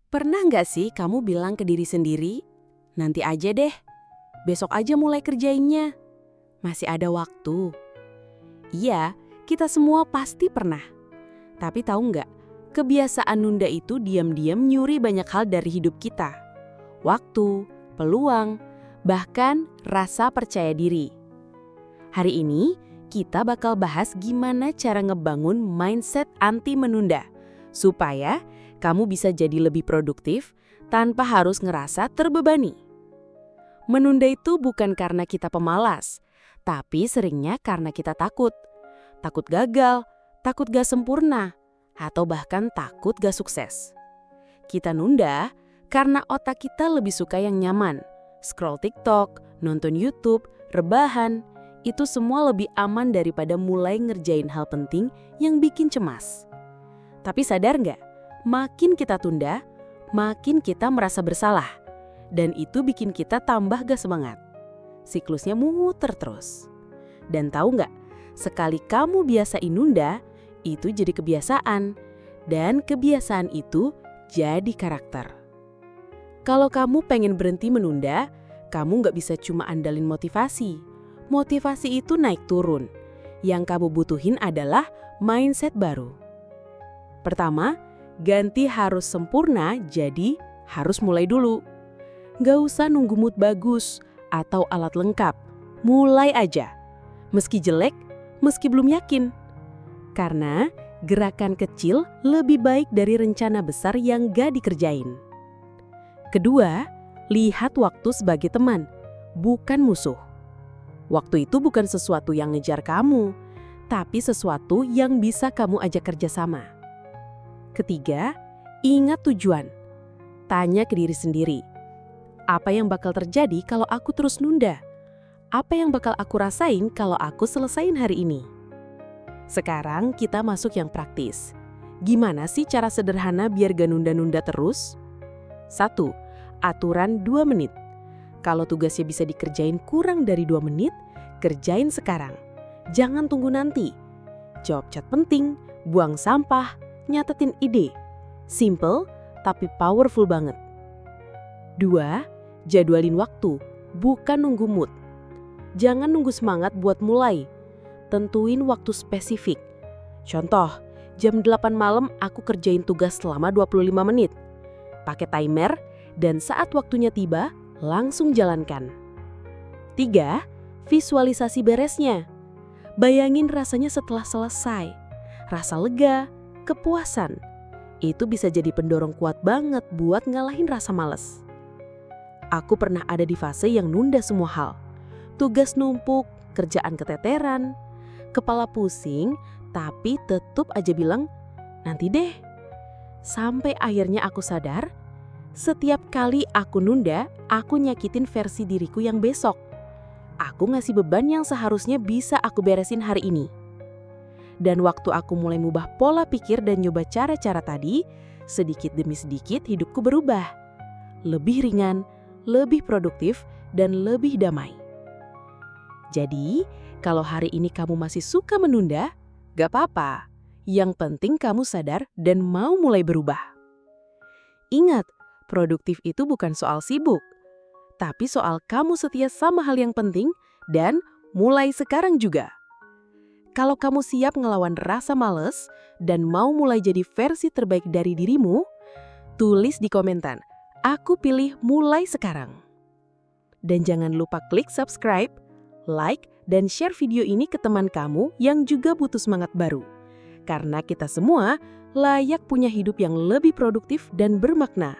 Pernah nggak sih kamu bilang ke diri sendiri, nanti aja deh, besok aja mulai kerjainnya, masih ada waktu? Iya, kita semua pasti pernah. Tapi tahu nggak, kebiasaan nunda itu diam-diam nyuri banyak hal dari hidup kita. Waktu, peluang, bahkan rasa percaya diri. Hari ini, kita bakal bahas gimana cara ngebangun mindset anti menunda, supaya kamu bisa jadi lebih produktif tanpa harus ngerasa terbebani. Menunda itu bukan karena kita pemalas, tapi seringnya karena kita takut. Takut gagal, takut gak sempurna, atau bahkan takut gak sukses. Kita nunda karena otak kita lebih suka yang nyaman. Scroll TikTok, nonton YouTube, rebahan, itu semua lebih aman daripada mulai ngerjain hal penting yang bikin cemas. Tapi sadar nggak? Makin kita tunda, makin kita merasa bersalah. Dan itu bikin kita tambah gak semangat. Siklusnya muter terus. Dan tahu nggak? Sekali kamu biasain nunda, itu jadi kebiasaan. Dan kebiasaan itu jadi karakter. Kalau kamu pengen berhenti menunda, kamu nggak bisa cuma andalin motivasi. Motivasi itu naik turun. Yang kamu butuhin adalah mindset baru. Pertama, ganti harus sempurna jadi harus mulai dulu. Nggak usah nunggu mood bagus atau alat lengkap. Mulai aja. Meski jelek, meski belum yakin. Karena gerakan kecil lebih baik dari rencana besar yang gak dikerjain. Kedua, lihat waktu sebagai teman, bukan musuh. Waktu itu bukan sesuatu yang ngejar kamu, tapi sesuatu yang bisa kamu ajak kerjasama. Ketiga, ingat tujuan. Tanya ke diri sendiri, apa yang bakal terjadi kalau aku terus nunda? Apa yang bakal aku rasain kalau aku selesain hari ini? Sekarang kita masuk yang praktis. Gimana sih cara sederhana biar gak nunda-nunda terus? 1. Aturan 2 menit. Kalau tugasnya bisa dikerjain kurang dari 2 menit, kerjain sekarang. Jangan tunggu nanti. Jawab chat penting, buang sampah, nyatetin ide. Simple, tapi powerful banget. 2. Jadwalin waktu, bukan nunggu mood. Jangan nunggu semangat buat mulai. Tentuin waktu spesifik. Contoh, jam 8 malam aku kerjain tugas selama 25 menit. Pakai timer, dan saat waktunya tiba, langsung jalankan. 3. Visualisasi beresnya. Bayangin rasanya setelah selesai. Rasa lega, kepuasan. Itu bisa jadi pendorong kuat banget buat ngalahin rasa males. Aku pernah ada di fase yang nunda semua hal. Tugas numpuk, kerjaan keteteran, kepala pusing, tapi tetap aja bilang, nanti deh. Sampai akhirnya aku sadar, setiap kali aku nunda, aku nyakitin versi diriku yang besok. Aku ngasih beban yang seharusnya bisa aku beresin hari ini. Dan waktu aku mulai mubah pola pikir dan nyoba cara-cara tadi, sedikit demi sedikit hidupku berubah. Lebih ringan, lebih produktif, dan lebih damai. Jadi, kalau hari ini kamu masih suka menunda, gak apa-apa. Yang penting kamu sadar dan mau mulai berubah. Ingat, produktif itu bukan soal sibuk, tapi soal kamu setia sama hal yang penting dan mulai sekarang juga. Kalau kamu siap ngelawan rasa males dan mau mulai jadi versi terbaik dari dirimu, tulis di komentar, aku pilih mulai sekarang. Dan jangan lupa klik subscribe, like, dan share video ini ke teman kamu yang juga butuh semangat baru. Karena kita semua layak punya hidup yang lebih produktif dan bermakna.